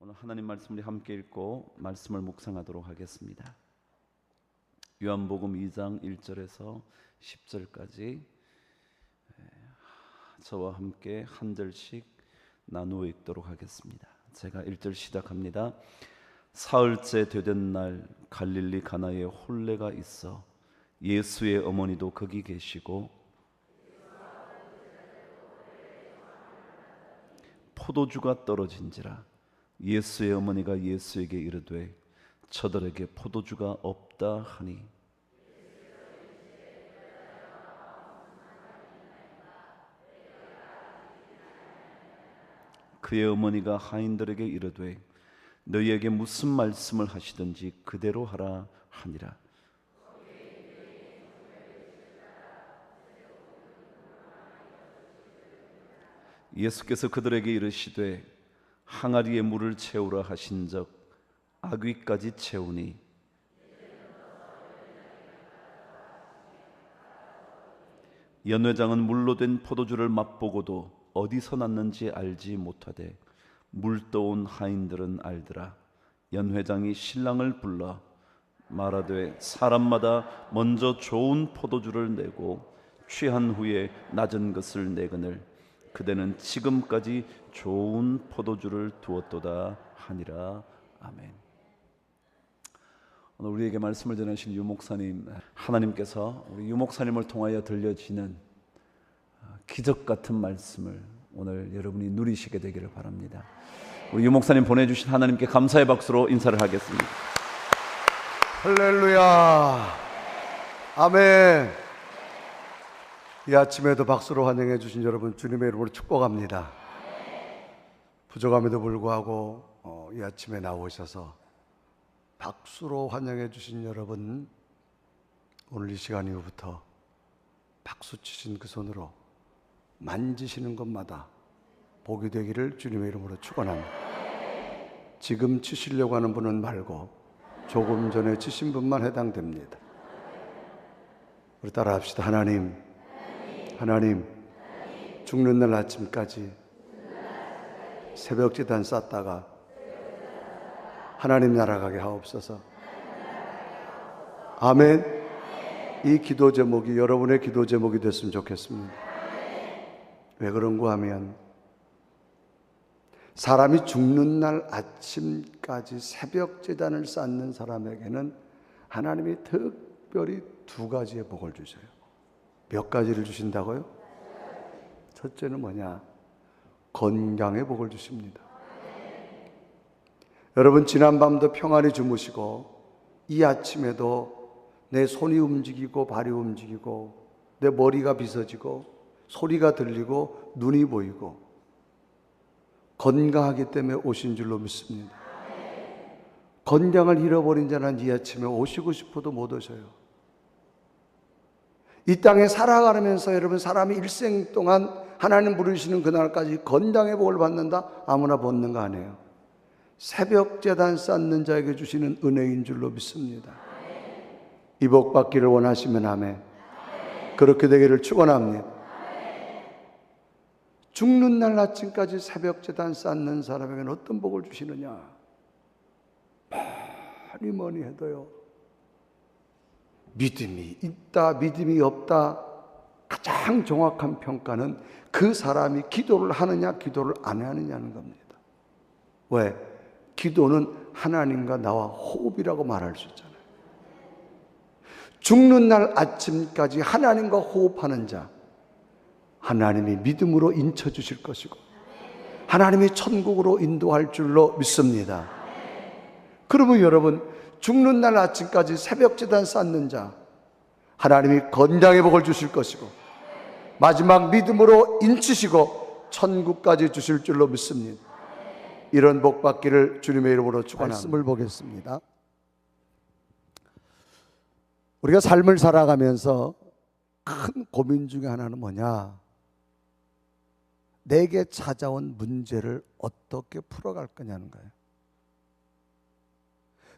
오늘 하나님 말씀을 함께 읽고 말씀을 묵상하도록 하겠습니다. 요한복음 2장 1절에서 10절까지 저와 함께 한 절씩 나누어 읽도록 하겠습니다. 제가 1절 시작합니다. 사흘째 되던 날 갈릴리 가나에 혼례가 있어 예수의 어머니도 거기 계시고 포도주가 떨어진지라. 예수의 어머니가 예수에게 이르되 저들에게 포도주가 없다 하니 그의 어머니가 하인들에게 이르되 너희에게 무슨 말씀을 하시든지 그대로 하라 하니라. 예수께서 그들에게 이르시되 항아리에 물을 채우라 하신적 아귀까지 채우니 연회장은 물로 된 포도주를 맛보고도 어디서 났는지 알지 못하되 물 떠온 하인들은 알더라. 연회장이 신랑을 불러 말하되 사람마다 먼저 좋은 포도주를 내고 취한 후에 낮은 것을 내거늘 그대는 지금까지 좋은 포도주를 두었도다 하니라. 아멘. 오늘 우리에게 말씀을 전하실 유 목사님, 하나님께서 우리 유 목사님을 통하여 들려지는 기적 같은 말씀을 오늘 여러분이 누리시게 되기를 바랍니다. 우리 유 목사님 보내주신 하나님께 감사의 박수로 인사를 하겠습니다. 할렐루야, 아멘. 이 아침에도 박수로 환영해 주신 여러분 주님의 이름으로 축복합니다. 부족함에도 불구하고 이 아침에 나오셔서 박수로 환영해 주신 여러분, 오늘 이 시간 이후부터 박수 치신 그 손으로 만지시는 것마다 복이 되기를 주님의 이름으로 축원합니다. 지금 치시려고 하는 분은 말고 조금 전에 치신 분만 해당됩니다. 우리 따라 합시다. 하나님, 죽는 날 아침까지 새벽 제단 쌓다가 하나님 나라 가게 하옵소서. 아멘. 이 기도 제목이 여러분의 기도 제목이 됐으면 좋겠습니다. 왜 그런가 하면 사람이 죽는 날 아침까지 새벽 제단을 쌓는 사람에게는 하나님이 특별히 두 가지의 복을 주셔요. 몇 가지를 주신다고요? 첫째는 뭐냐? 건강의 복을 주십니다. 여러분, 지난밤도 평안히 주무시고 이 아침에도 내 손이 움직이고 발이 움직이고 내 머리가 빗어지고 소리가 들리고 눈이 보이고 건강하기 때문에 오신 줄로 믿습니다. 건강을 잃어버린 자는 이 아침에 오시고 싶어도 못 오셔요. 이 땅에 살아가면서 여러분, 사람이 일생 동안 하나님 부르시는 그날까지 건강의 복을 받는다? 아무나 받는 거 아니에요. 새벽 제단 쌓는 자에게 주시는 은혜인 줄로 믿습니다. 이 복 받기를 원하시면 아멘. 그렇게 되기를 축원합니다. 죽는 날 아침까지 새벽 제단 쌓는 사람에게는 어떤 복을 주시느냐? 뭐니 해도요, 믿음이 있다, 믿음이 없다, 가장 정확한 평가는 그 사람이 기도를 하느냐, 기도를 안 하느냐는 겁니다. 왜? 기도는 하나님과 나와 호흡이라고 말할 수 있잖아요. 죽는 날 아침까지 하나님과 호흡하는 자, 하나님이 믿음으로 인쳐 주실 것이고 하나님이 천국으로 인도할 줄로 믿습니다. 그러면 여러분, 죽는 날 아침까지 새벽 제단 쌓는 자, 하나님이 건강의 복을 주실 것이고 마지막 믿음으로 인치시고 천국까지 주실 줄로 믿습니다. 이런 복 받기를 주님의 이름으로 축원합니다. 말씀을 보겠습니다. 우리가 삶을 살아가면서 큰 고민 중에 하나는 뭐냐? 내게 찾아온 문제를 어떻게 풀어갈 거냐는 거예요.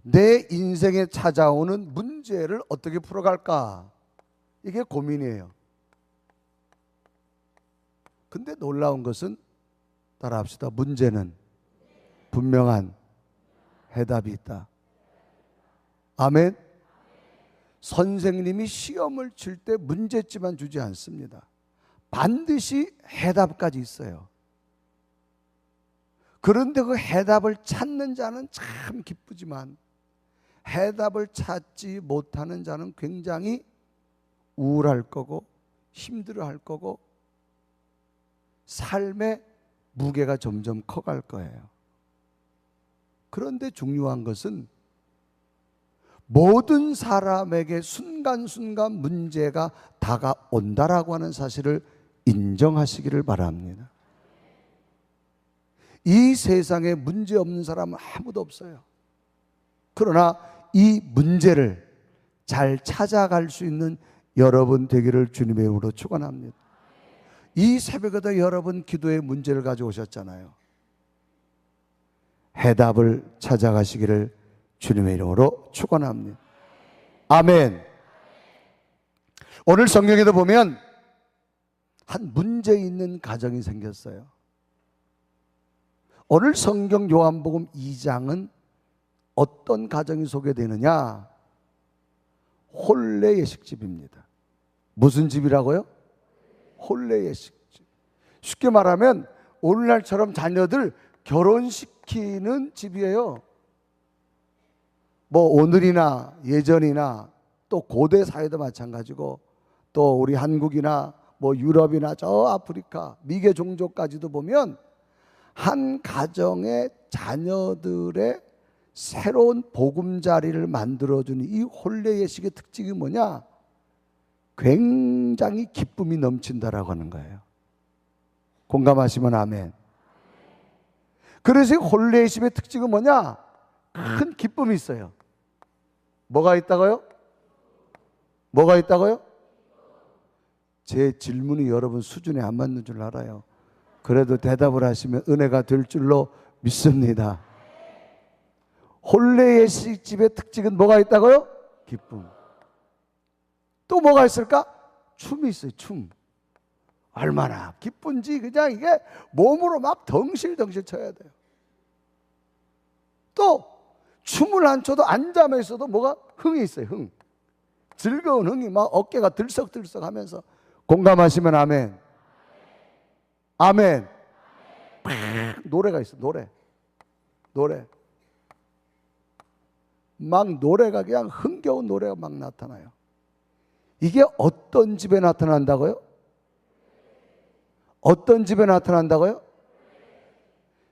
내 인생에 찾아오는 문제를 어떻게 풀어갈까? 이게 고민이에요. 근데 놀라운 것은, 따라합시다. 문제는 분명한 해답이 있다. 아멘. 선생님이 시험을 칠 때 문제집만 주지 않습니다. 반드시 해답까지 있어요. 그런데 그 해답을 찾는 자는 참 기쁘지만 해답을 찾지 못하는 자는 굉장히 우울할 거고 힘들어할 거고 삶의 무게가 점점 커갈 거예요. 그런데 중요한 것은 모든 사람에게 순간순간 문제가 다가온다라고 하는 사실을 인정하시기를 바랍니다. 이 세상에 문제 없는 사람은 아무도 없어요. 그러나 이 문제를 잘 찾아갈 수 있는 여러분 되기를 주님의 이름으로 축원합니다. 이 새벽에도 여러분 기도의 문제를 가져오셨잖아요. 해답을 찾아가시기를 주님의 이름으로 축원합니다. 아멘. 오늘 성경에도 보면 한 문제 있는 가정이 생겼어요. 오늘 성경 요한복음 2장은 어떤 가정이 소개되느냐? 혼례 예식집입니다. 무슨 집이라고요? 혼례 예식집. 쉽게 말하면 오늘날처럼 자녀들 결혼시키는 집이에요. 뭐 오늘이나 예전이나 또 고대 사회도 마찬가지고 또 우리 한국이나 뭐 유럽이나 저 아프리카 미개 종족까지도 보면 한 가정의 자녀들의 새로운 보금자리를 만들어주는 이 혼례 예식의 특징이 뭐냐? 굉장히 기쁨이 넘친다라고 하는 거예요. 공감하시면 아멘. 그래서 이 혼례 예식의 특징은 뭐냐? 큰 기쁨이 있어요. 뭐가 있다고요? 뭐가 있다고요? 제 질문이 여러분 수준에 안 맞는 줄 알아요. 그래도 대답을 하시면 은혜가 될 줄로 믿습니다. 혼례 예식집의 특징은 뭐가 있다고요? 기쁨. 또 뭐가 있을까? 춤이 있어요. 춤. 얼마나 기쁜지 그냥 이게 몸으로 막 덩실덩실 쳐야 돼요. 또 춤을 안 춰도 앉아만 있어도 뭐가 흥이 있어요. 흥. 즐거운 흥이 막 어깨가 들썩들썩 하면서. 공감하시면 아멘. 아멘. 노래가 있어. 노래 막 노래가 그냥 흥겨운 노래가 막 나타나요. 이게 어떤 집에 나타난다고요? 어떤 집에 나타난다고요?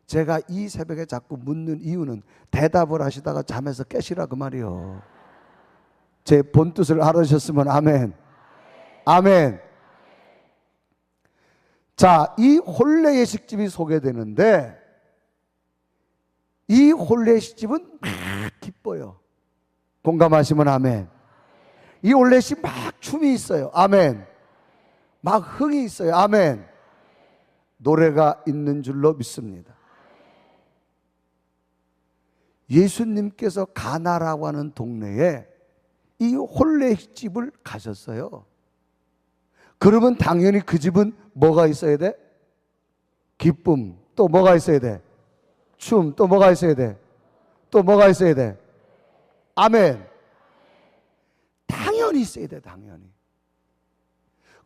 제가 이 새벽에 자꾸 묻는 이유는 대답을 하시다가 잠에서 깨시라 그 말이요. 제 본뜻을 알아주셨으면 아멘. 아멘. 자, 이 혼례 예식집이 소개되는데 이 혼례 예식집은 막 기뻐요. 공감하시면 아멘. 이 혼례 예식 막 춤이 있어요. 아멘. 막 흥이 있어요. 아멘. 노래가 있는 줄로 믿습니다. 예수님께서 가나라고 하는 동네에 이 혼례 예식집을 가셨어요. 그러면 당연히 그 집은 뭐가 있어야 돼? 기쁨. 또 뭐가 있어야 돼? 춤. 또 뭐가 있어야 돼? 또 뭐가 있어야 돼? 아멘. 당연히 있어야 돼. 당연히.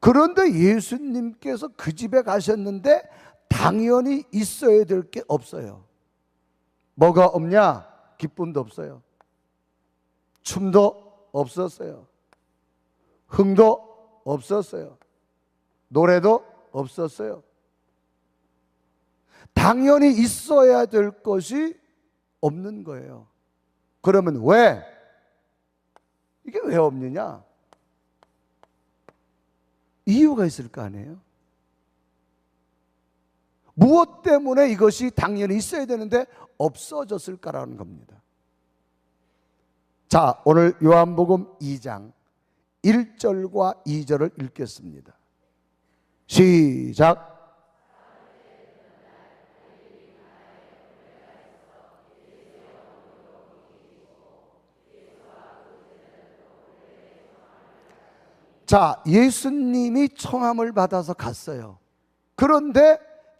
그런데 예수님께서 그 집에 가셨는데 당연히 있어야 될 게 없어요. 뭐가 없냐? 기쁨도 없어요. 춤도 없었어요. 흥도 없었어요. 노래도 없었어요. 당연히 있어야 될 것이 없는 거예요. 그러면 왜? 이게 왜 없느냐? 이유가 있을 거 아니에요? 무엇 때문에 이것이 당연히 있어야 되는데 없어졌을까라는 겁니다. 자, 오늘 요한복음 2장 1절과 2절을 읽겠습니다. 시작. 자, 예수님이 청함을 받아서 갔어요. 그런데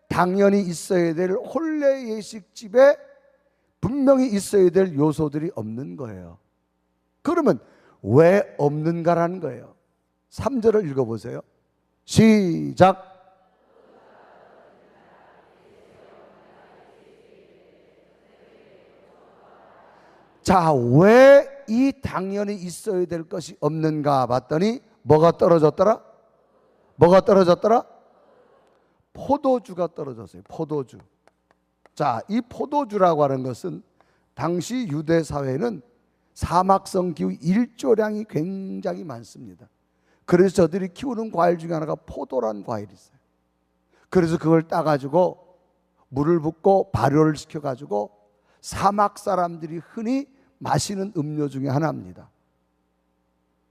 당연히 있어야 될 혼례 예식집에 분명히 있어야 될 요소들이 없는 거예요. 그러면 왜 없는가라는 거예요. 3절을 읽어보세요. 시작. 자, 왜 이 당연히 있어야 될 것이 없는가 봤더니 뭐가 떨어졌더라? 뭐가 떨어졌더라? 포도주가 떨어졌어요. 포도주. 자, 이 포도주라고 하는 것은 당시 유대 사회는 사막성 기후 일조량이 굉장히 많습니다. 그래서 저들이 키우는 과일 중에 하나가 포도란 과일이 있어요. 그래서 그걸 따가지고 물을 붓고 발효를 시켜가지고 사막 사람들이 흔히 마시는 음료 중에 하나입니다.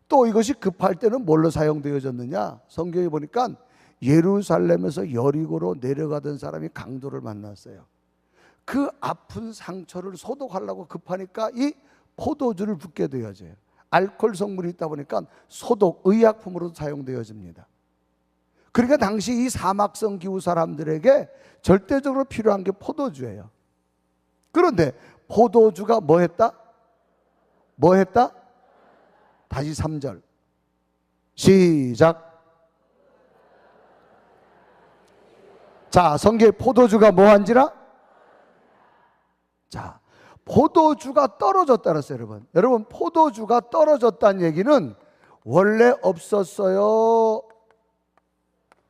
또 이것이 급할 때는 뭘로 사용되어졌느냐? 성경에 보니까 예루살렘에서 여리고로 내려가던 사람이 강도를 만났어요. 그 아픈 상처를 소독하려고 급하니까 이 포도주를 붓게 되어져요. 알코올 성분이 있다 보니까 소독, 의약품으로도 사용되어집니다. 그러니까 당시 이 사막성 기후 사람들에게 절대적으로 필요한 게 포도주예요. 그런데 포도주가 뭐 했다? 뭐 했다? 다시 3절 시작. 자, 성경에 포도주가 뭐 한지라? 자, 포도주가 떨어졌다 그랬어요. 여러분 포도주가 떨어졌다는 얘기는 원래 없었어요?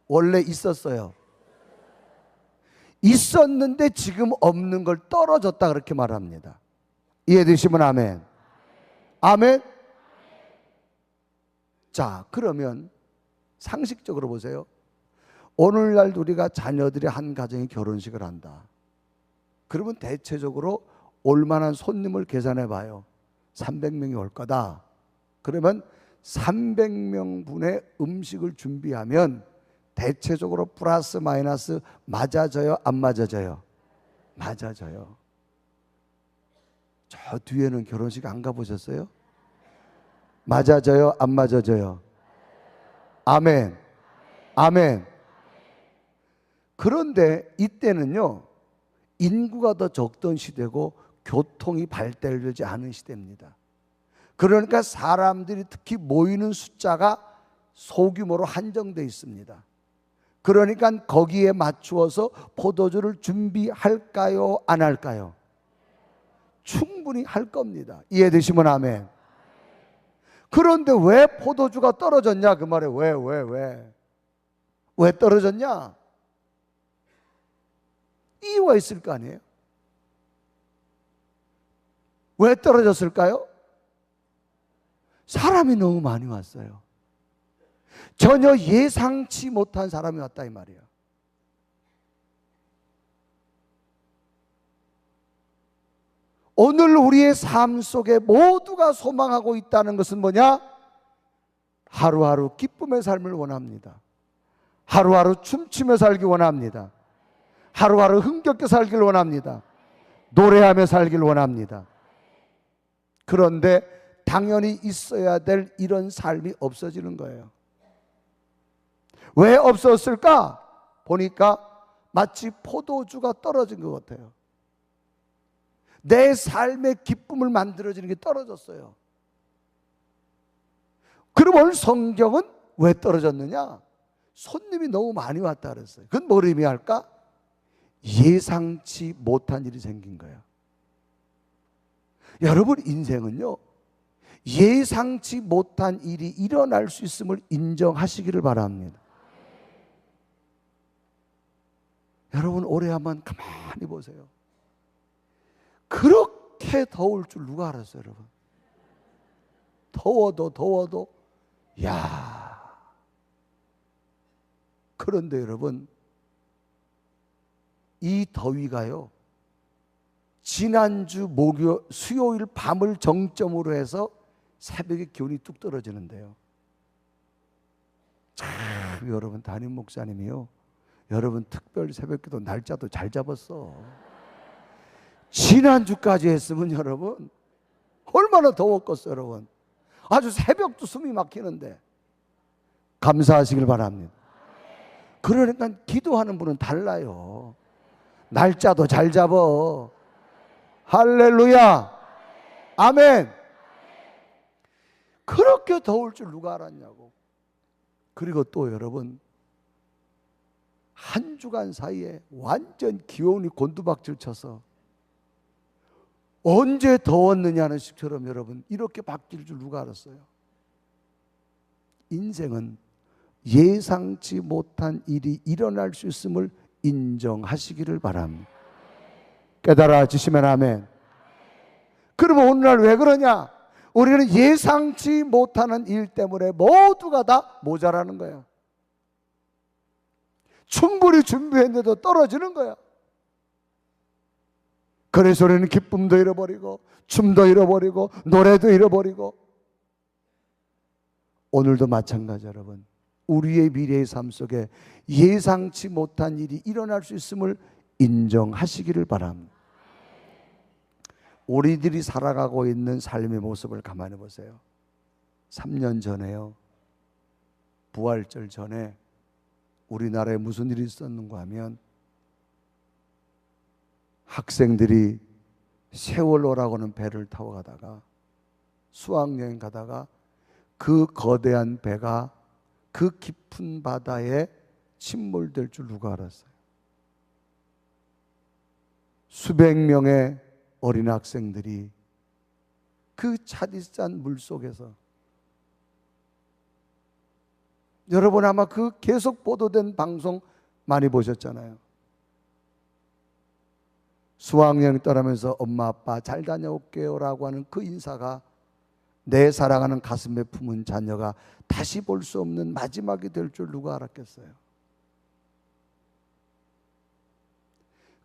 원래 있었어요? 있었는데 지금 없는 걸 떨어졌다 그렇게 말합니다. 이해되시면 아멘. 아멘. 자, 그러면 상식적으로 보세요. 오늘날 우리가 자녀들이 한 가정이 결혼식을 한다. 그러면 대체적으로 올 만한 손님을 계산해 봐요. 300명이 올 거다. 그러면 300명 분의 음식을 준비하면 대체적으로 플러스 마이너스 맞아져요? 안 맞아져요? 맞아져요. 저 뒤에는 결혼식 안 가보셨어요? 맞아져요? 안 맞아져요? 아멘. 아멘. 그런데 이때는요, 인구가 더 적던 시대고 교통이 발달되지 않은 시대입니다. 그러니까 사람들이 특히 모이는 숫자가 소규모로 한정되어 있습니다. 그러니까 거기에 맞추어서 포도주를 준비할까요? 안 할까요? 충분히 할 겁니다. 이해되시면 아멘. 그런데 왜 포도주가 떨어졌냐? 그 말에 왜 떨어졌냐? 이유가 있을 거 아니에요? 왜 떨어졌을까요? 사람이 너무 많이 왔어요. 전혀 예상치 못한 사람이 왔다 이 말이에요. 오늘 우리의 삶 속에 모두가 소망하고 있다는 것은 뭐냐? 하루하루 기쁨의 삶을 원합니다. 하루하루 춤추며 살기 원합니다. 하루하루 흥겹게 살길 원합니다. 노래하며 살길 원합니다. 그런데 당연히 있어야 될 이런 삶이 없어지는 거예요. 왜 없었을까? 보니까 마치 포도주가 떨어진 것 같아요. 내 삶의 기쁨을 만들어지는 게 떨어졌어요. 그럼 오늘 성경은 왜 떨어졌느냐? 손님이 너무 많이 왔다 그랬어요. 그건 뭘 의미할까? 예상치 못한 일이 생긴 거예요. 여러분 인생은요, 예상치 못한 일이 일어날 수 있음을 인정하시기를 바랍니다. 여러분 올해 한번 가만히 보세요. 그렇게 더울 줄 누가 알았어요, 여러분? 더워도 야. 그런데 여러분, 이 더위가요, 지난주 수요일 밤을 정점으로 해서 새벽에 기온이 뚝 떨어지는데요. 참, 여러분 담임 목사님이요, 여러분 특별 새벽기도 날짜도 잘 잡았어. 지난주까지 했으면 여러분 얼마나 더웠겠어요, 여러분. 아주 새벽도 숨이 막히는데 감사하시길 바랍니다. 그러니까 기도하는 분은 달라요. 날짜도 잘 잡어. 할렐루야. 아멘. 그렇게 더울 줄 누가 알았냐고. 그리고 또 여러분, 한 주간 사이에 완전 기온이 곤두박질 쳐서 언제 더웠느냐는 식처럼 여러분 이렇게 바뀔 줄 누가 알았어요. 인생은 예상치 못한 일이 일어날 수 있음을 인정하시기를 바랍니다. 깨달아지시면 아멘. 그러면 오늘날 왜 그러냐? 우리는 예상치 못하는 일 때문에 모두가 다 모자라는 거야. 충분히 준비했는데도 떨어지는 거야. 그래서 우리는 기쁨도 잃어버리고 춤도 잃어버리고 노래도 잃어버리고. 오늘도 마찬가지 여러분. 우리의 미래의 삶 속에 예상치 못한 일이 일어날 수 있음을 인정하시기를 바랍니다. 우리들이 살아가고 있는 삶의 모습을 가만히 보세요. 3년 전에요, 부활절 전에 우리나라에 무슨 일이 있었는가 하면 학생들이 세월호라고 하는 배를 타고 가다가 수학여행 가다가 그 거대한 배가 그 깊은 바다에 침몰될 줄 누가 알았어요? 수백 명의 어린 학생들이 그 차디찬 물속에서, 여러분 아마 그 계속 보도된 방송 많이 보셨잖아요. 수학여행 떠나면서 엄마 아빠 잘 다녀올게요 라고 하는 그 인사가 내 사랑하는 가슴에 품은 자녀가 다시 볼 수 없는 마지막이 될 줄 누가 알았겠어요?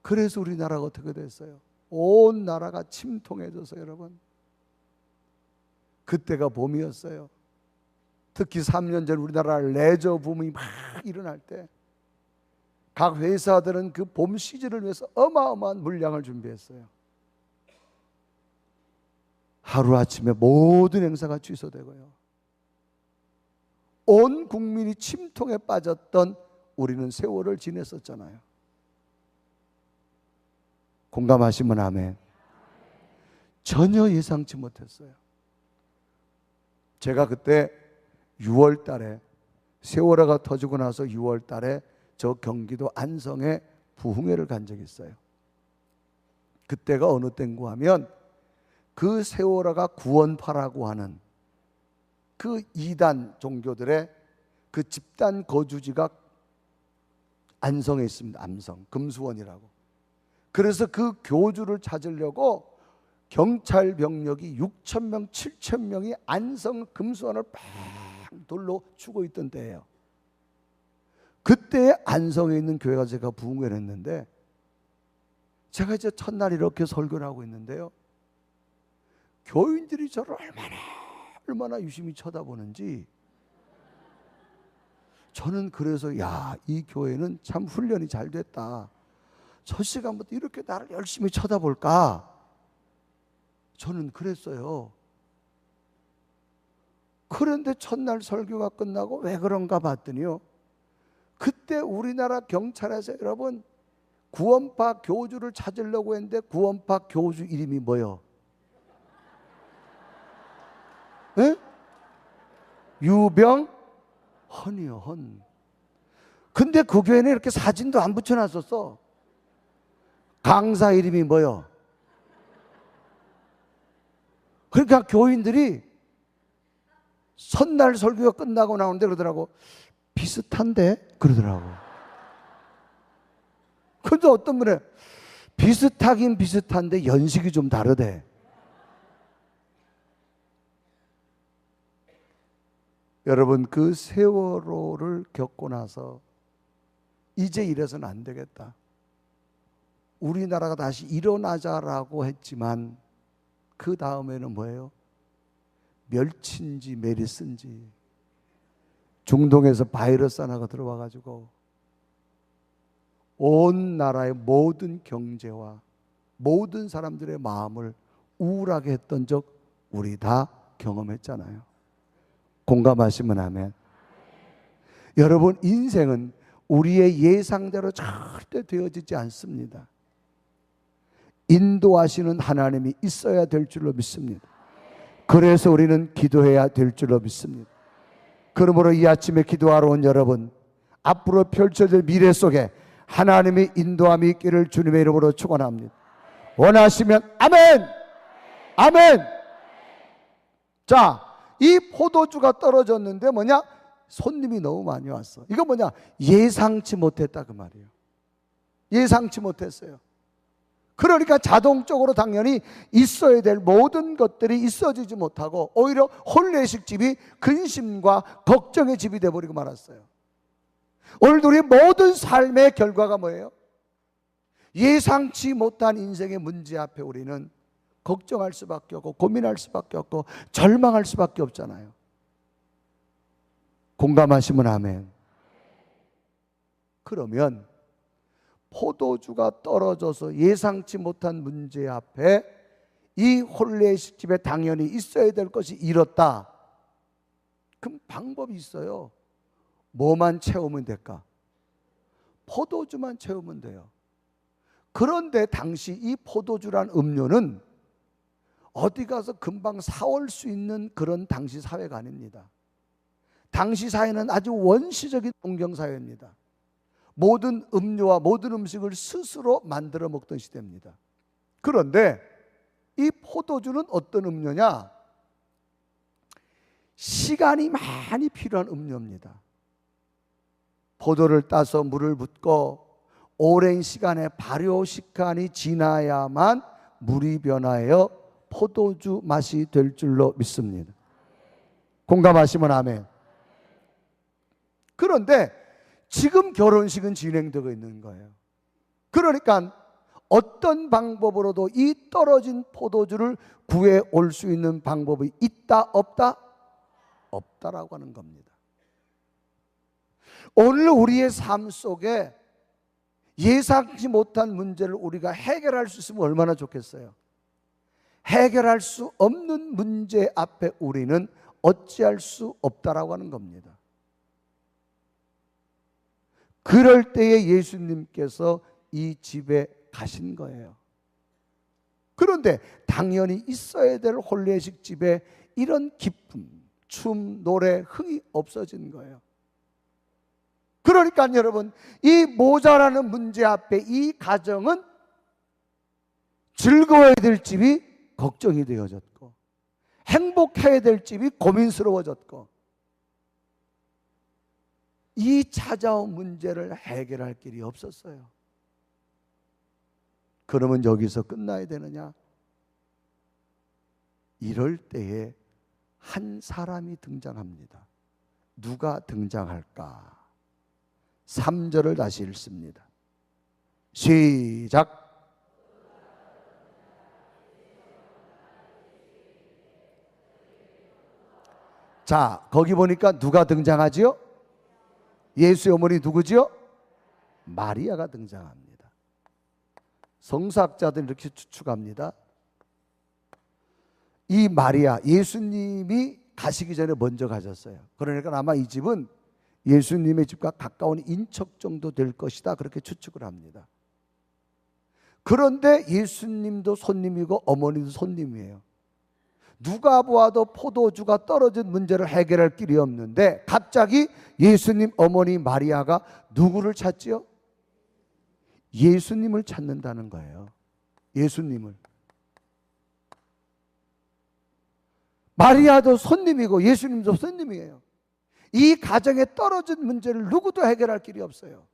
그래서 우리나라가 어떻게 됐어요? 온 나라가 침통해져서 여러분, 그때가 봄이었어요. 특히 3년 전 우리나라 레저 붐이 막 일어날 때 각 회사들은 그 봄 시즌을 위해서 어마어마한 물량을 준비했어요. 하루아침에 모든 행사가 취소되고요. 온 국민이 침통에 빠졌던 우리는 세월을 지냈었잖아요. 공감하시면 아멘. 전혀 예상치 못했어요. 제가 그때 6월 달에 세월호가 터지고 나서 6월 달에 저 경기도 안성에 부흥회를 간 적이 있어요. 그때가 어느 때인가 하면 그 세월호가 구원파라고 하는 그 이단 종교들의 그 집단 거주지가 안성에 있습니다. 암성 금수원이라고. 그래서 그 교주를 찾으려고 경찰 병력이 6,000명, 7,000명이 안성 금수원을 팍 돌로 추고 있던 때예요. 그때 안성에 있는 교회가 제가 부흥회를 했는데, 제가 이제 첫날 이렇게 설교를 하고 있는데요, 교인들이 저를 얼마나 유심히 쳐다보는지, 저는 그래서 야, 이 교회는 참 훈련이 잘 됐다. 저 시간부터 이렇게 나를 열심히 쳐다볼까? 저는 그랬어요. 그런데 첫날 설교가 끝나고 왜 그런가 봤더니요, 그때 우리나라 경찰에서 여러분 구원파 교주를 찾으려고 했는데 구원파 교주 이름이 뭐요? 에? 유병헌이요, 헌. 근데 그 교회는 이렇게 사진도 안 붙여놨었어. 강사 이름이 뭐요? 그러니까 교인들이 첫날 설교가 끝나고 나오는데 그러더라고, 비슷한데? 그러더라고. 근데 어떤 분은 비슷하긴 비슷한데 연식이 좀 다르대. 여러분, 그 세월호를 겪고 나서 이제 이래서는 안 되겠다, 우리나라가 다시 일어나자라고 했지만 그 다음에는 뭐예요? 멸치인지 메르스인지 중동에서 바이러스 하나가 들어와 가지고 온 나라의 모든 경제와 모든 사람들의 마음을 우울하게 했던 적 우리 다 경험했잖아요. 공감하시면 아멘. 여러분, 인생은 우리의 예상대로 절대 되어지지 않습니다. 인도하시는 하나님이 있어야 될 줄로 믿습니다. 그래서 우리는 기도해야 될 줄로 믿습니다. 그러므로 이 아침에 기도하러 온 여러분, 앞으로 펼쳐질 미래 속에 하나님의 인도함이 있기를 주님의 이름으로 축원합니다. 원하시면 아멘! 아멘! 자, 이 포도주가 떨어졌는데 뭐냐? 손님이 너무 많이 왔어. 이거 뭐냐? 예상치 못했다 그 말이에요. 예상치 못했어요. 그러니까 자동적으로 당연히 있어야 될 모든 것들이 있어지지 못하고 오히려 혼례식 집이 근심과 걱정의 집이 되어버리고 말았어요. 오늘도 우리 모든 삶의 결과가 뭐예요? 예상치 못한 인생의 문제 앞에 우리는 걱정할 수밖에 없고 고민할 수밖에 없고 절망할 수밖에 없잖아요. 공감하시면 아멘. 그러면 포도주가 떨어져서 예상치 못한 문제 앞에 이 혼례식 집에 당연히 있어야 될 것이 잃었다. 그럼 방법이 있어요. 뭐만 채우면 될까? 포도주만 채우면 돼요. 그런데 당시 이 포도주란 음료는 어디 가서 금방 사올 수 있는 그런 당시 사회가 아닙니다. 당시 사회는 아주 원시적인 농경사회입니다. 모든 음료와 모든 음식을 스스로 만들어 먹던 시대입니다. 그런데 이 포도주는 어떤 음료냐? 시간이 많이 필요한 음료입니다. 포도를 따서 물을 붓고 오랜 시간의 발효 시간이 지나야만 물이 변하여 포도주 맛이 될 줄로 믿습니다. 공감하시면 아멘. 그런데 지금 결혼식은 진행되고 있는 거예요. 그러니까 어떤 방법으로도 이 떨어진 포도주를 구해 올 수 있는 방법이 있다 없다? 없다라고 하는 겁니다. 오늘 우리의 삶 속에 예상치 못한 문제를 우리가 해결할 수 있으면 얼마나 좋겠어요. 해결할 수 없는 문제 앞에 우리는 어찌할 수 없다라고 하는 겁니다. 그럴 때에 예수님께서 이 집에 가신 거예요. 그런데 당연히 있어야 될 혼례식 집에 이런 기쁨, 춤, 노래, 흥이 없어진 거예요. 그러니까 여러분, 이 모자라는 문제 앞에 이 가정은 즐거워야 될 집이 걱정이 되어졌고 행복해야 될 집이 고민스러워졌고 이 찾아온 문제를 해결할 길이 없었어요. 그러면 여기서 끝나야 되느냐? 이럴 때에 한 사람이 등장합니다. 누가 등장할까? 3절을 다시 읽습니다. 시작. 자, 거기 보니까 누가 등장하지요? 예수의 어머니 누구지요? 마리아가 등장합니다. 성서학자들은 이렇게 추측합니다. 이 마리아, 예수님이 가시기 전에 먼저 가셨어요. 그러니까 아마 이 집은 예수님의 집과 가까운 인척 정도 될 것이다, 그렇게 추측을 합니다. 그런데 예수님도 손님이고 어머니도 손님이에요. 누가 보아도 포도주가 떨어진 문제를 해결할 길이 없는데 갑자기 예수님 어머니 마리아가 누구를 찾지요? 예수님을 찾는다는 거예요. 예수님을. 마리아도 손님이고 예수님도 손님이에요. 이 가정에 떨어진 문제를 누구도 해결할 길이 없어요.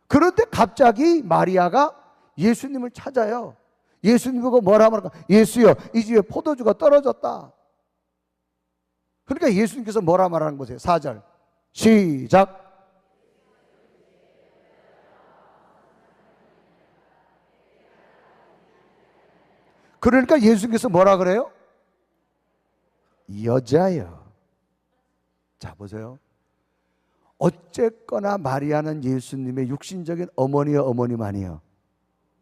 그런데 갑자기 마리아가 예수님을 찾아요. 예수님 보고 뭐라 말할까? 예수여, 이 집에 포도주가 떨어졌다. 그러니까 예수님께서 뭐라 말하는 거세요? 4절 시작. 그러니까 예수님께서 뭐라 그래요? 여자여. 자, 보세요. 어쨌거나 마리아는 예수님의 육신적인 어머니요, 어머님 아니요?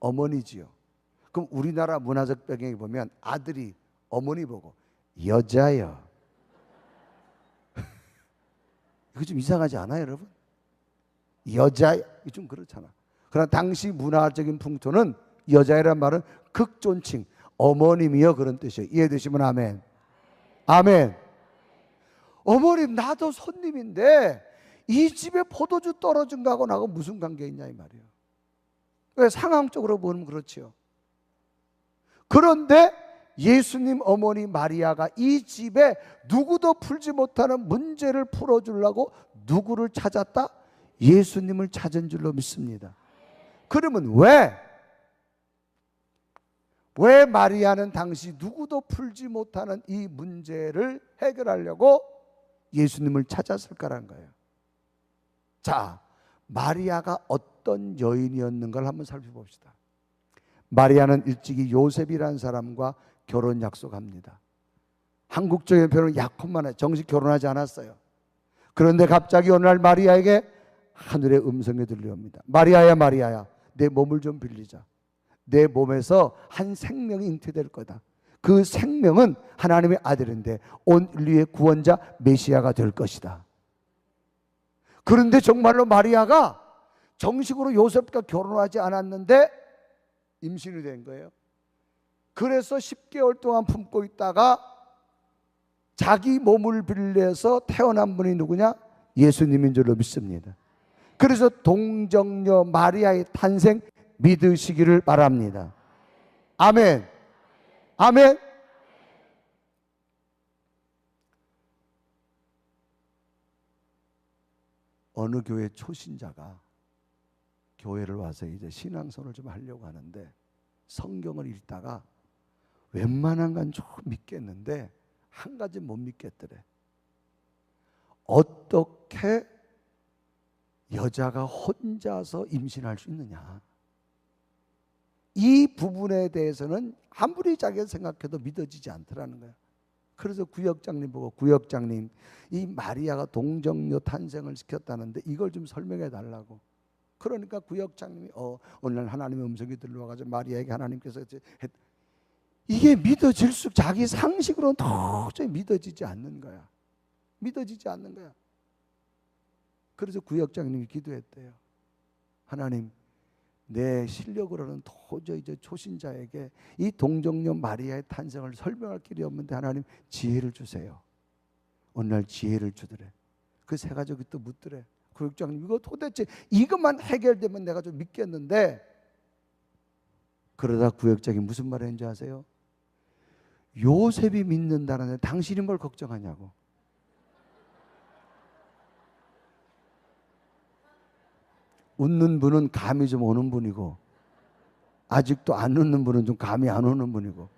어머니지요. 그럼 우리나라 문화적 배경에 보면 아들이 어머니 보고 여자여. 이거 좀 이상하지 않아요, 여러분? 여자, 좀 그렇잖아. 그러나 당시 문화적인 풍토는 여자애란 말은 극존칭, 어머님이여, 그런 뜻이에요. 이해되시면 아멘. 아멘. 어머님, 나도 손님인데 이 집에 포도주 떨어진 거하고 나하고 무슨 관계 있냐 이 말이에요. 왜? 상황적으로 보면 그렇지요. 그런데 예수님 어머니 마리아가 이 집에 누구도 풀지 못하는 문제를 풀어주려고 누구를 찾았다? 예수님을 찾은 줄로 믿습니다. 그러면 왜 마리아는 당시 누구도 풀지 못하는 이 문제를 해결하려고 예수님을 찾았을까라는 거예요. 자, 마리아가 어떤 여인이었는가를 한번 살펴봅시다. 마리아는 일찍이 요셉이라는 사람과 결혼 약속합니다. 한국적인 표현은 약혼만 해, 정식 결혼하지 않았어요. 그런데 갑자기 어느 날 마리아에게 하늘의 음성이 들려옵니다. 마리아야, 마리아야, 내 몸을 좀 빌리자. 내 몸에서 한 생명이 잉태될 거다. 그 생명은 하나님의 아들인데 온 인류의 구원자 메시아가 될 것이다. 그런데 정말로 마리아가 정식으로 요셉과 결혼하지 않았는데 임신이 된 거예요. 그래서 10개월 동안 품고 있다가 자기 몸을 빌려서 태어난 분이 누구냐? 예수님인 줄로 믿습니다. 그래서 동정녀 마리아의 탄생 믿으시기를 바랍니다. 아멘. 아멘. 어느 교회 초신자가 교회를 와서 이제 신앙생활을 좀 하려고 하는데 성경을 읽다가 웬만한 건 좀 믿겠는데 한 가지 못 믿겠더래. 어떻게 여자가 혼자서 임신할 수 있느냐? 이 부분에 대해서는 아무리 자기가 생각해도 믿어지지 않더라는 거야. 그래서 구역장님 보고, 구역장님, 이 마리아가 동정녀 탄생을 시켰다는데 이걸 좀 설명해 달라고. 그러니까 구역장님이 오늘 하나님의 음성이 들려와가지고 마리아에게 하나님께서 이게 믿어질수록 자기 상식으로는 도저히 믿어지지 않는 거야. 믿어지지 않는 거야. 그래서 구역장님이 기도했대요. 하나님, 내 실력으로는 도저히 이제 초신자에게 이 동정녀 마리아의 탄생을 설명할 길이 없는데 하나님 지혜를 주세요. 어느 날 지혜를 주더래. 그 세 가족이 또 묻더래. 구역장님, 이거 도대체 이것만 해결되면 내가 좀 믿겠는데. 그러다 구역장이 무슨 말을 했는지 아세요? 요셉이 믿는다는데 당신이 뭘 걱정하냐고. 웃는 분은 감이 좀 오는 분이고 아직도 안 웃는 분은 좀 감이 안 오는 분이고.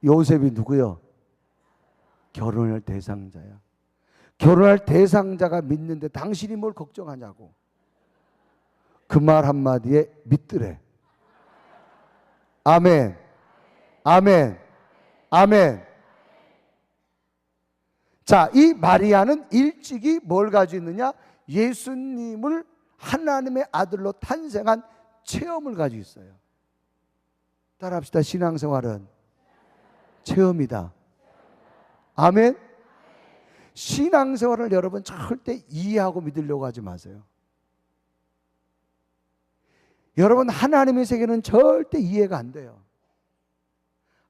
요셉이 누구요? 결혼할 대상자야. 결혼할 대상자가 믿는데 당신이 뭘 걱정하냐고. 그 말 한마디에 믿더래. 아멘. 아멘. 아멘. 자, 이 마리아는 일찍이 뭘 가지고 있느냐? 예수님을 하나님의 아들로 탄생한 체험을 가지고 있어요. 따라합시다. 신앙생활은 체험이다. 아멘. 신앙생활을 여러분 절대 이해하고 믿으려고 하지 마세요. 여러분, 하나님의 세계는 절대 이해가 안 돼요.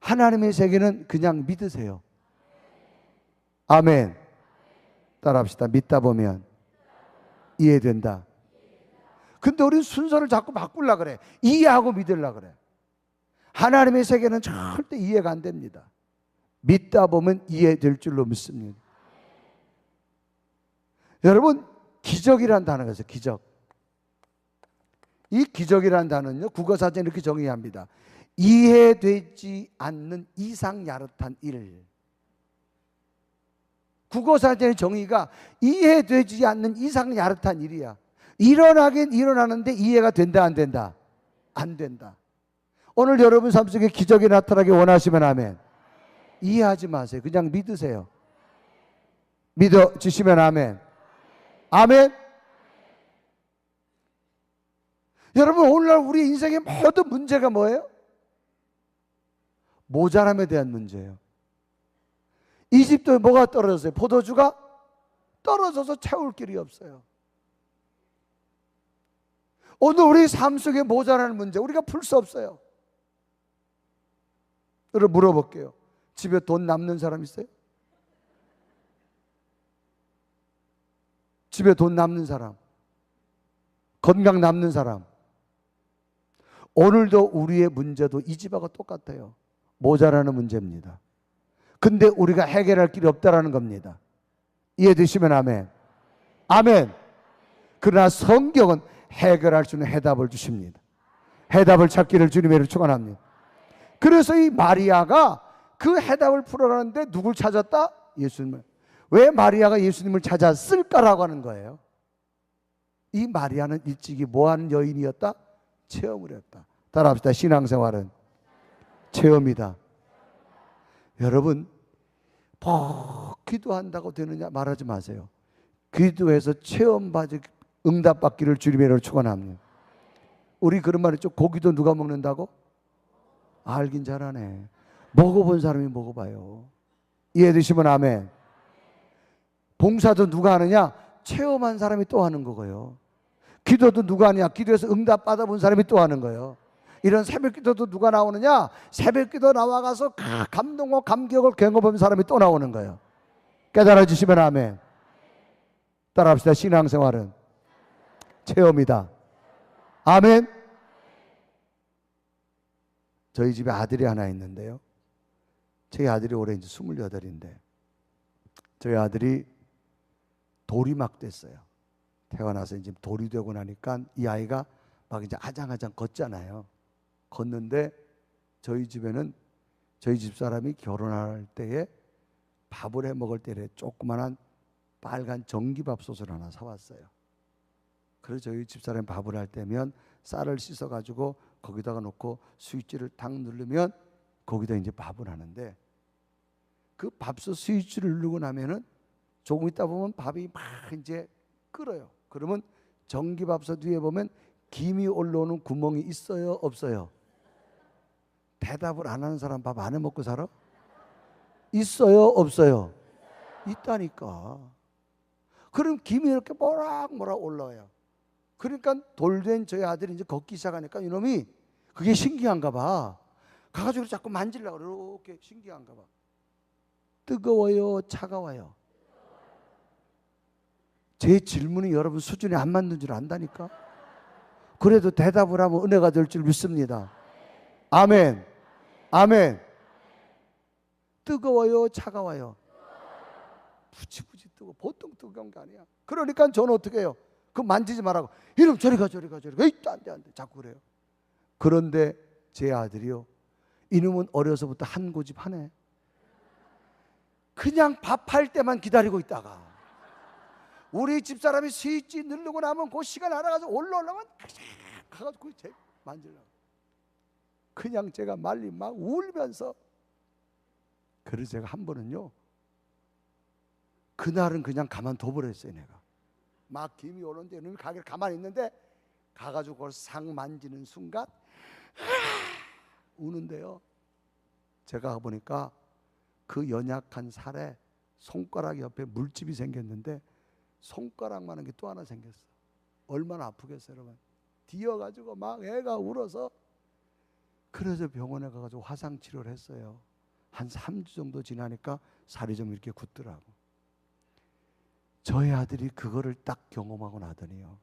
하나님의 세계는 그냥 믿으세요. 아멘. 따라합시다. 믿다 보면 이해된다. 근데 우리는 순서를 자꾸 바꾸려고 그래. 이해하고 믿으려고 그래. 하나님의 세계는 절대 이해가 안 됩니다. 믿다 보면 이해될 줄로 믿습니다. 여러분, 기적이라는 단어가 있어요. 기적. 이 기적이라는 단어는요, 국어사전에 이렇게 정의합니다. 이해되지 않는 이상 야릇한 일. 국어사전의 정의가 이해되지 않는 이상 야릇한 일이야. 일어나긴 일어나는데 이해가 된다, 안 된다? 안 된다. 오늘 여러분 삶 속에 기적이 나타나기 원하시면 아멘. 이해하지 마세요. 그냥 믿으세요. 믿어주시면 아멘. 아멘. 여러분, 오늘날 우리 인생의 모든 문제가 뭐예요? 모자람에 대한 문제예요. 이집트에 뭐가 떨어졌어요? 포도주가 떨어져서 채울 길이 없어요. 오늘 우리 삶 속에 모자라는 문제, 우리가 풀 수 없어요. 여러분 물어볼게요. 집에 돈 남는 사람 있어요? 집에 돈 남는 사람, 건강 남는 사람. 오늘도 우리의 문제도 이 집하고 똑같아요. 모자라는 문제입니다. 근데 우리가 해결할 길이 없다라는 겁니다. 이해되시면 아멘. 아멘. 그러나 성경은 해결할 수 있는 해답을 주십니다. 해답을 찾기를 주님의 축원합니다. 그래서 이 마리아가 그 해답을 풀어가는데 누굴 찾았다? 예수님을. 왜 마리아가 예수님을 찾았을까라고 하는 거예요. 이 마리아는 일찍이 뭐하는 여인이었다? 체험을 했다. 따라합시다. 신앙생활은 체험이다. 여러분, 기도한다고 되느냐 말하지 마세요. 기도해서 체험받을 응답받기를 주님의 축원합니다. 우리 그런 말 있죠. 고기도 누가 먹는다고? 알긴 잘하네. 먹어본 사람이 먹어봐요. 이해되시면 아멘. 봉사도 누가 하느냐? 체험한 사람이 또 하는 거고요. 기도도 누가 하느냐? 기도해서 응답 받아본 사람이 또 하는 거예요. 이런 새벽 기도도 누가 나오느냐? 새벽 기도 나와가서 감동과 감격을 경험한 사람이 또 나오는 거예요. 깨달아 주시면 아멘. 따라합시다. 신앙생활은 체험이다. 아멘. 저희 집에 아들이 하나 있는데요. 저희 아들이 올해 이제 28인데 저희 아들이 돌이 막 됐어요. 태어나서 이제 돌이 되고 나니까 이 아이가 막 이제 아장아장 걷잖아요. 걷는데 저희 집에는 저희 집사람이 결혼할 때에 밥을 해 먹을 때에 조그만한 빨간 전기밥솥을 하나 사왔어요. 그래서 저희 집사람이 밥을 할 때면 쌀을 씻어가지고 거기다가 놓고 스위치를 탁 누르면 거기다 이제 밥을 하는데 그 밥솥 스위치를 누르고 나면은 조금 있다 보면 밥이 막 이제 끓어요. 그러면 전기밥솥 위에 보면 김이 올라오는 구멍이 있어요? 없어요? 대답을 안 하는 사람 밥 안 해 먹고 살아? 있어요? 없어요? 있다니까. 그럼 김이 이렇게 모락모락 올라와요. 그러니까 돌된 저희 아들이 이제 걷기 시작하니까 이놈이 그게 신기한가 봐. 가가지고 자꾸 만지려고 이렇게 신기한가 봐. 뜨거워요? 차가워요? 제 질문이 여러분 수준에 안 맞는 줄 안다니까. 그래도 대답을 하면 은혜가 될 줄 믿습니다. 아멘. 아멘. 뜨거워요? 차가워요? 부지부지 뜨거워. 보통 뜨거운 게 아니야. 그러니까 저는 어떻게 해요? 그거 만지지 말라고. 이놈 저리 가. 에이, 안 돼. 자꾸 그래요. 그런데 제 아들이요. 이놈은 어려서부터 한 고집 하네. 그냥 밥할 때만 기다리고 있다가 우리 집사람이 스위치 누르고 나면 그 시간 알아가서 올라오려면 가가지고 제 만지려고. 그냥 제가 말리 막 울면서. 그래서 제가 한 번은요. 그날은 그냥 가만둬버렸어요. 내가 막 김이 오는데 이놈이 가게를 가만히 있는데 가가지고 그걸 상 만지는 순간 우는데요. 제가 보니까 그 연약한 살에 손가락 옆에 물집이 생겼는데 손가락만한 게 또 하나 생겼어. 얼마나 아프겠어요 여러분. 뒤어가지고 막 애가 울어서. 그래서 병원에 가가지고 화상치료를 했어요. 한 3주 정도 지나니까 살이 좀 이렇게 굳더라고. 저희 아들이 그거를 딱 경험하고 나더니요.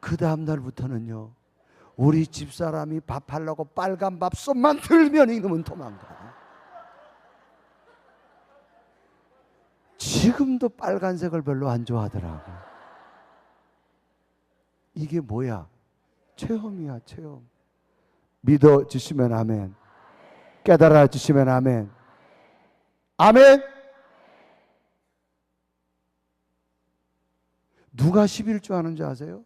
그 다음 날부터는요. 우리 집사람이 밥하려고 빨간 밥솥만 들면 이놈은 도망가. 지금도 빨간색을 별로 안 좋아하더라고. 이게 뭐야? 체험이야, 체험. 믿어주시면 아멘. 깨달아 주시면 아멘. 아멘. 누가 11조 하는지 아세요?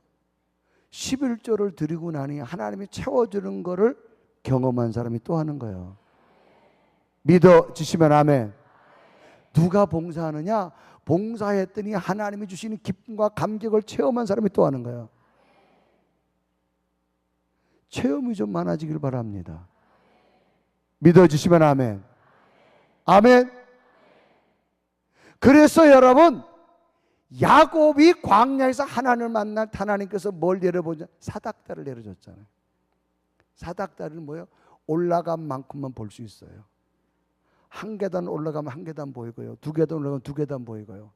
11조를 드리고 나니 하나님이 채워주는 거를 경험한 사람이 또 하는 거예요. 믿어주시면 아멘. 누가 봉사하느냐? 봉사했더니 하나님이 주시는 기쁨과 감격을 체험한 사람이 또 하는 거예요. 체험이 좀 많아지길 바랍니다. 믿어주시면 아멘. 아멘. 그래서 여러분 야곱이 광야에서 하나님을 만날 때 하나님께서 뭘 내려보자? 사닥다리를 내려줬잖아요. 사닥다리는 뭐예요? 올라간 만큼만 볼 수 있어요. 한 계단 올라가면 한 계단 보이고요. 두 계단 올라가면 두 계단 보이고요.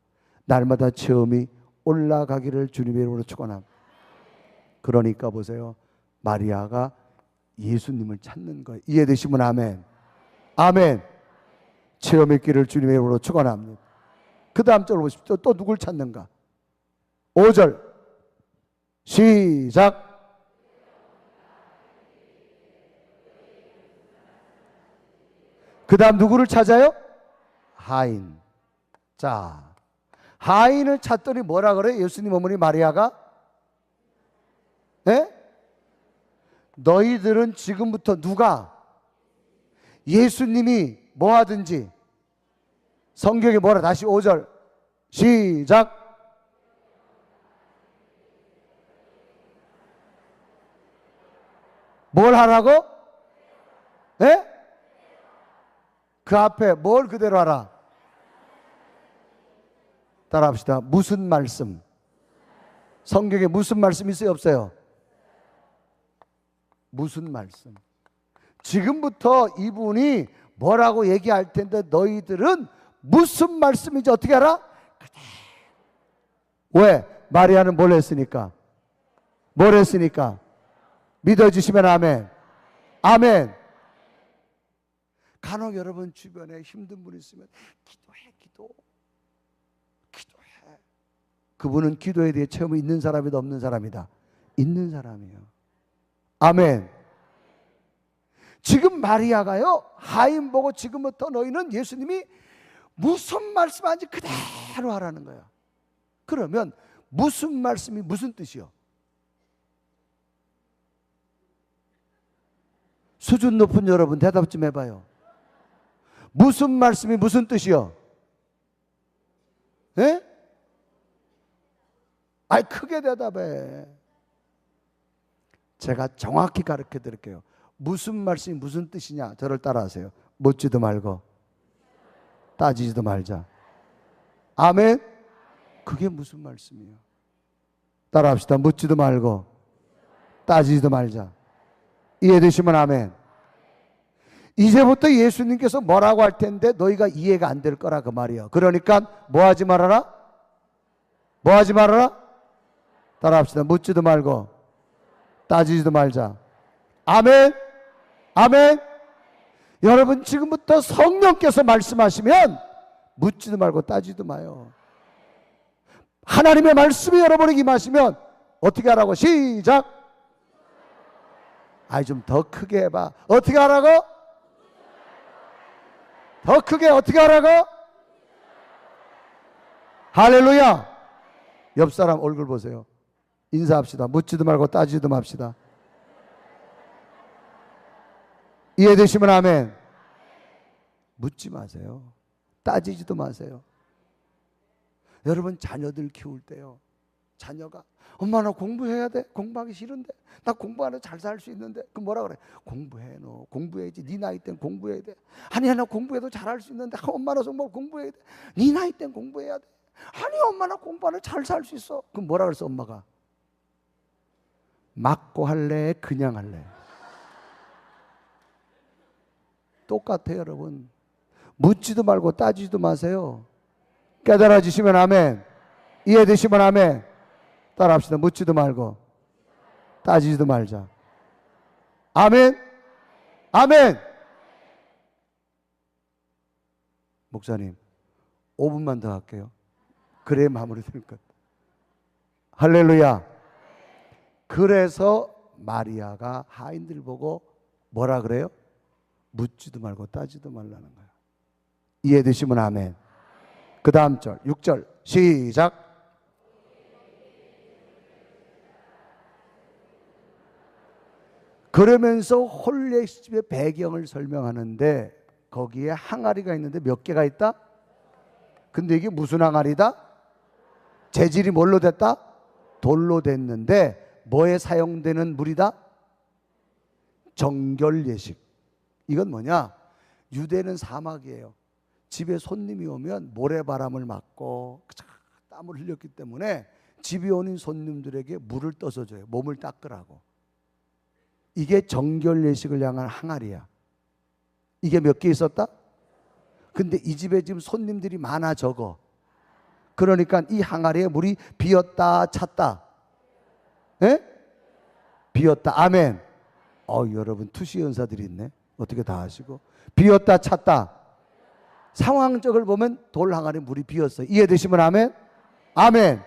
날마다 체험이 올라가기를 주님의 이름으로 축원합니다. 그러니까 보세요. 마리아가 예수님을 찾는 거예요. 이해되시면 아멘. 아멘. 체험의 길을 주님의 이름으로 축원합니다. 그 다음 절 보십시오. 또 누굴 찾는가? 5절 시작. 그 다음 누구를 찾아요? 하인. 자, 하인을 찾더니 뭐라 그래요? 예수님 어머니 마리아가? 예? 너희들은 지금부터 누가 예수님이 뭐 하든지 성경에 뭐라 다시 5절 시작. 뭘 하라고? 예? 그 앞에 뭘 그대로 하라? 따라합시다. 무슨 말씀? 성경에 무슨 말씀 있어요? 없어요? 무슨 말씀? 지금부터 이분이 뭐라고 얘기할 텐데 너희들은 무슨 말씀인지 어떻게 알아? 왜? 마리아는 뭘 했으니까? 뭘 했으니까? 믿어주시면 아멘. 아멘. 간혹 여러분 주변에 힘든 분 있으면 기도해. 그분은 기도에 대해 체험이 있는 사람이다 없는 사람이다? 있는 사람이에요. 아멘. 지금 마리아가요 하인 보고 지금부터 너희는 예수님이 무슨 말씀하는지 그대로 하라는 거야. 그러면 무슨 말씀이 무슨 뜻이요? 수준 높은 여러분 대답 좀 해봐요. 무슨 말씀이 무슨 뜻이요? 예? 아이 크게 대답해. 제가 정확히 가르쳐 드릴게요. 무슨 말씀이 무슨 뜻이냐? 저를 따라하세요. 묻지도 말고 따지지도 말자. 아멘. 그게 무슨 말씀이에요? 따라합시다. 묻지도 말고 따지지도 말자. 이해되시면 아멘. 이제부터 예수님께서 뭐라고 할 텐데 너희가 이해가 안 될 거라 그 말이에요. 그러니까 뭐 하지 말아라? 뭐 하지 말아라? 따라합시다. 묻지도 말고 따지지도 말자. 아멘. 아멘. 여러분 지금부터 성령께서 말씀하시면 묻지도 말고 따지도 마요. 하나님의 말씀이 여러분에게 임하시면 어떻게 하라고? 시작. 아이 좀 더 크게 해봐. 어떻게 하라고? 더 크게 어떻게 하라고? 할렐루야. 옆 사람 얼굴 보세요. 인사합시다. 묻지도 말고 따지지도 맙시다. 이해되시면 아멘. 묻지 마세요. 따지지도 마세요. 여러분 자녀들 키울 때요, 자녀가 엄마 나 공부해야 돼. 공부하기 싫은데. 나 공부 안 해도 잘 살 수 있는데. 그럼 뭐라 그래? 공부해. 너 공부해야지. 네 나이 땐 공부해야 돼. 아니야 나 공부해도 잘할 수 있는데. 엄마 나 정말 공부해야 돼. 네 나이 땐 공부해야 돼. 아니 엄마 나 공부 안 해도 잘 살 수 있어. 그럼 뭐라 그랬어 엄마가? 맞고 할래? 그냥 할래? 똑같아요 여러분. 묻지도 말고 따지지도 마세요. 깨달아지시면 아멘. 이해되시면 아멘. 따라합시다. 묻지도 말고 따지지도 말자. 아멘. 아멘. 목사님 5분만 더 할게요. 그래야 마무리 될 것. 할렐루야. 그래서 마리아가 하인들 보고 뭐라 그래요? 묻지도 말고 따지도 말라는 거예요. 이해되시면 아멘. 그 다음 절 6절 시작. 그러면서 홀례집의 배경을 설명하는데 거기에 항아리가 있는데 몇 개가 있다? 근데 이게 무슨 항아리다? 재질이 뭘로 됐다? 돌로 됐는데 뭐에 사용되는 물이다? 정결 예식. 이건 뭐냐? 유대는 사막이에요. 집에 손님이 오면 모래바람을 맞고 땀을 흘렸기 때문에 집에 오는 손님들에게 물을 떠서 줘요. 몸을 닦으라고. 이게 정결 예식을 향한 항아리야. 이게 몇 개 있었다? 근데 이 집에 지금 손님들이 많아 적어. 그러니까 이 항아리에 물이 비었다 찼다. 예? 비었다. 아멘. 여러분 투시 연사들이 있네. 어떻게 다 하시고. 비었다 찼다. 상황적을 보면 돌 항아리에 물이 비었어요. 이해되시면 아멘? 아멘.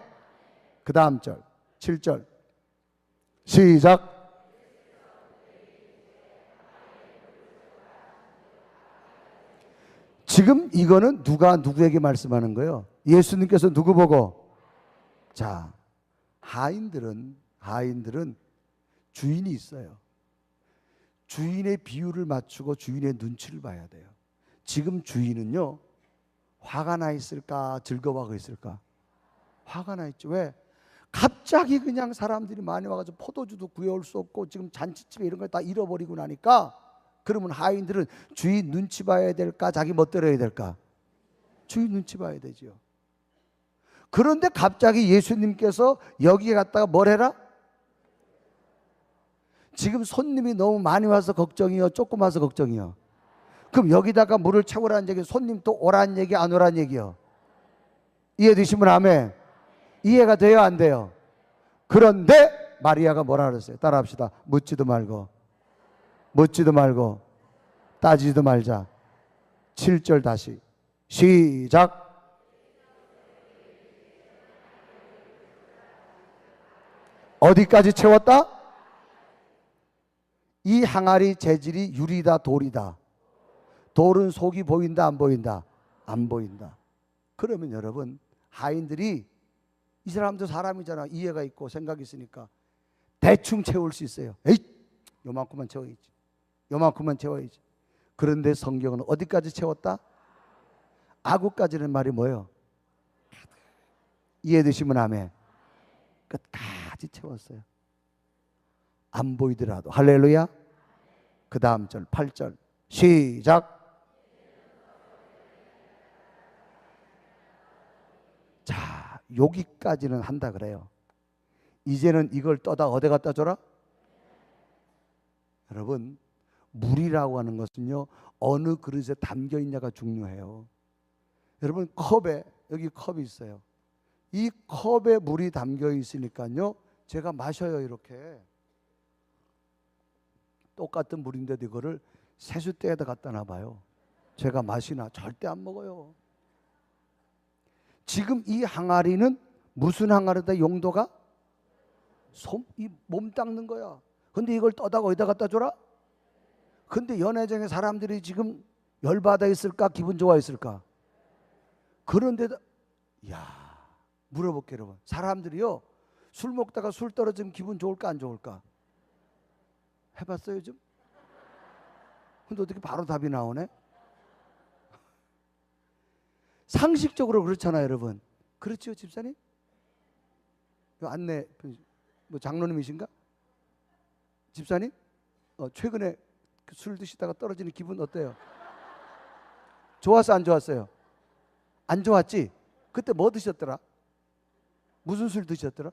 그 다음 절 7절 시작. 지금 이거는 누가 누구에게 말씀하는 거예요? 예수님께서 누구 보고? 자, 하인들은 주인이 있어요. 주인의 비율을 맞추고 주인의 눈치를 봐야 돼요. 지금 주인은요, 화가 나 있을까? 즐거워하고 있을까? 화가 나 있죠. 왜? 갑자기 그냥 사람들이 많이 와가지고 포도주도 구해올 수 없고 지금 잔치집에 이런 걸 다 잃어버리고 나니까, 그러면 하인들은 주인 눈치 봐야 될까? 자기 멋대로 해야 될까? 주인 눈치 봐야 되지요. 그런데 갑자기 예수님께서 여기에 갔다가 뭘 해라? 지금 손님이 너무 많이 와서 걱정이요? 조금 와서 걱정이요? 그럼 여기다가 물을 채우라는 얘기, 손님 또 오라는 얘기, 안 오라는 얘기요? 이해되시면 아멘. 이해가 돼요, 안 돼요? 그런데 마리아가 뭐라 그랬어요? 따라합시다. 묻지도 말고 따지지도 말자. 7절 다시 시작. 어디까지 채웠다? 이 항아리 재질이 유리다 돌이다? 돌은 속이 보인다 안 보인다? 안 보인다. 그러면 여러분, 하인들이 이 사람도 사람이잖아. 이해가 있고 생각이 있으니까 대충 채울 수 있어요. 에이, 요만큼만 채워야지. 요만큼만 채워야지. 그런데 성경은 어디까지 채웠다? 아구까지는 말이 뭐예요? 이해되시면 아멘. 끝까지 채웠어요. 안 보이더라도. 할렐루야. 그 다음 절 8절 시작. 자, 여기까지는 한다 그래요. 이제는 이걸 떠다 어디 갖다 줘라? 여러분, 물이라고 하는 것은요, 어느 그릇에 담겨 있냐가 중요해요. 여러분, 컵에, 여기 컵이 있어요. 이 컵에 물이 담겨 있으니까요, 제가 마셔요. 이렇게 똑같은 물인데도 이거를 세숫대에다 갖다 놔봐요. 제가 마시나? 절대 안 먹어요. 지금 이 항아리는 무슨 항아리다? 용도가 이 몸 닦는 거야. 근데 이걸 떠다가 어디다 갖다 줘라? 근데 연회장에 사람들이 지금 열받아 있을까? 기분 좋아 있을까? 그런데다, 물어볼게요, 여러분. 사람들이요, 술 먹다가 술 떨어지면 기분 좋을까 안 좋을까? 해봤어요 좀? 근데 어떻게 바로 답이 나오네? 상식적으로 그렇잖아요, 여러분. 그렇죠, 집사님? 안내 뭐 장로님이신가? 집사님? 최근에 술 드시다가 떨어지는 기분 어때요? 좋았어, 안 좋았어요? 안 좋았지? 그때 뭐 드셨더라? 무슨 술 드셨더라?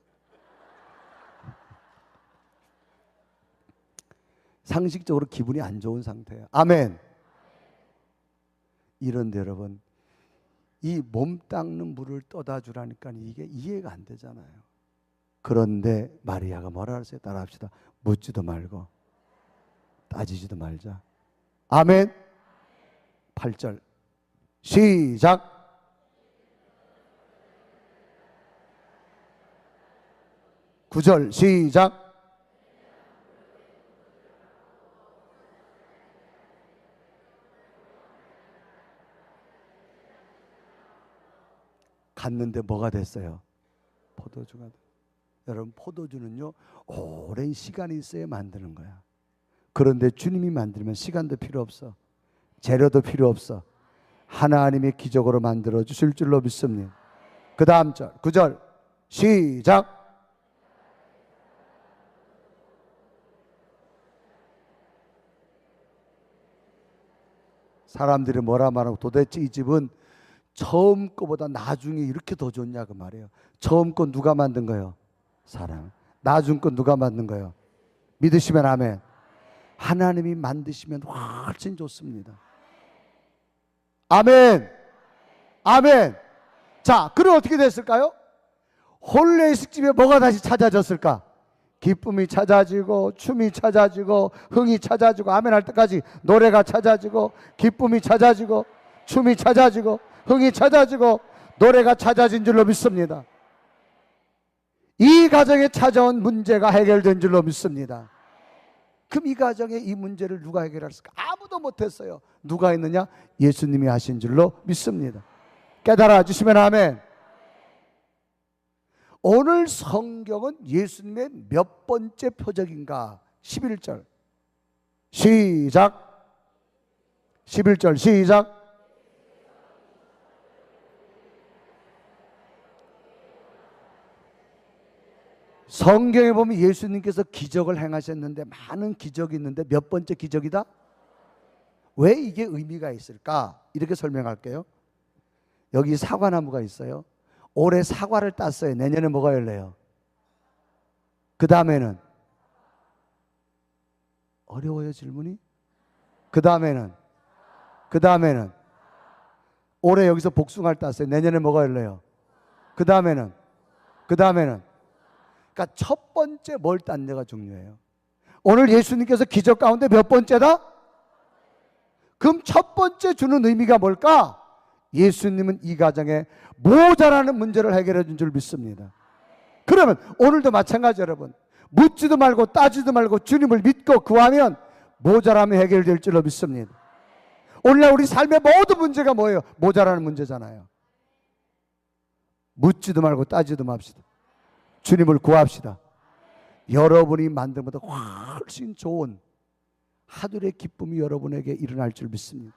상식적으로 기분이 안 좋은 상태예요. 아멘. 이런데 여러분, 이 몸 닦는 물을 떠다 주라니까 이게 이해가 안 되잖아요. 그런데 마리아가 뭐라 그랬어요? 따라합시다. 묻지도 말고 따지지도 말자. 아멘. 8절 시작. 구절 시작. 갔는데 뭐가 됐어요? 포도주가 됐어요. 여러분, 포도주는요, 오랜 시간이 있어야 만드는 거야. 그런데 주님이 만들면 시간도 필요 없어. 재료도 필요 없어. 하나님의 기적으로 만들어 주실 줄로 믿습니다. 그 다음 절 9절 시작. 사람들이 뭐라 말하고, 도대체 이 집은 처음 거보다 나중에 이렇게 더 좋냐 그 말이에요. 처음 거 누가 만든 거예요? 사람. 나중 거 누가 만든 거예요? 믿으시면 아멘. 하나님이 만드시면 훨씬 좋습니다. 아멘. 아멘. 자, 그럼 어떻게 됐을까요? 혼례식집에 뭐가 다시 찾아졌을까? 기쁨이 찾아지고, 춤이 찾아지고, 흥이 찾아지고, 아멘 할 때까지 노래가 찾아지고, 기쁨이 찾아지고, 춤이 찾아지고, 흥이 찾아지고, 노래가 찾아진 줄로 믿습니다. 이 가정에 찾아온 문제가 해결된 줄로 믿습니다. 그럼 이 가정에 이 문제를 누가 해결했을까? 아무도 못했어요. 누가 했느냐? 예수님이 하신 줄로 믿습니다. 깨달아 주시면 아멘. 오늘 성경은 예수님의 몇 번째 표적인가? 11절 시작. 11절 시작. 성경에 보면 예수님께서 기적을 행하셨는데, 많은 기적이 있는데 몇 번째 기적이다? 왜 이게 의미가 있을까? 이렇게 설명할게요. 여기 사과나무가 있어요. 올해 사과를 땄어요. 내년에 뭐가 열려요? 그 다음에는 어려워요 질문이? 그 다음에는 올해 여기서 복숭아를 땄어요. 내년에 뭐가 열려요? 그 다음에는 그러니까 첫 번째 뭘 땄냐가 중요해요. 오늘 예수님께서 기적 가운데 몇 번째다? 그럼 첫 번째 주는 의미가 뭘까? 예수님은 이 가정에 모자라는 문제를 해결해 준 줄 믿습니다. 그러면 오늘도 마찬가지 여러분, 묻지도 말고 따지도 말고 주님을 믿고 구하면 모자람이 해결될 줄로 믿습니다. 오늘날 우리 삶의 모든 문제가 뭐예요? 모자라는 문제잖아요. 묻지도 말고 따지도 맙시다. 주님을 구합시다. 여러분이 만든 것보다 훨씬 좋은 하늘의 기쁨이 여러분에게 일어날 줄 믿습니다.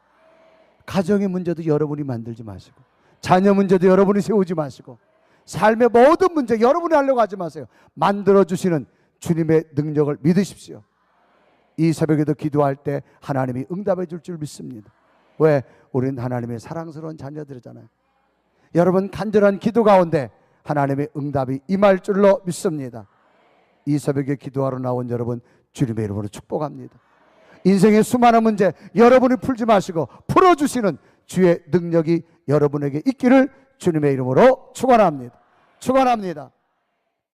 가정의 문제도 여러분이 만들지 마시고, 자녀 문제도 여러분이 세우지 마시고, 삶의 모든 문제 여러분이 하려고 하지 마세요. 만들어주시는 주님의 능력을 믿으십시오. 이 새벽에도 기도할 때 하나님이 응답해 줄 줄 믿습니다. 왜? 우리는 하나님의 사랑스러운 자녀들이잖아요. 여러분 간절한 기도 가운데 하나님의 응답이 임할 줄로 믿습니다. 이 새벽에 기도하러 나온 여러분 주님의 이름으로 축복합니다. 인생의 수많은 문제 여러분이 풀지 마시고 풀어주시는 주의 능력이 여러분에게 있기를 주님의 이름으로 축원합니다. 축원합니다.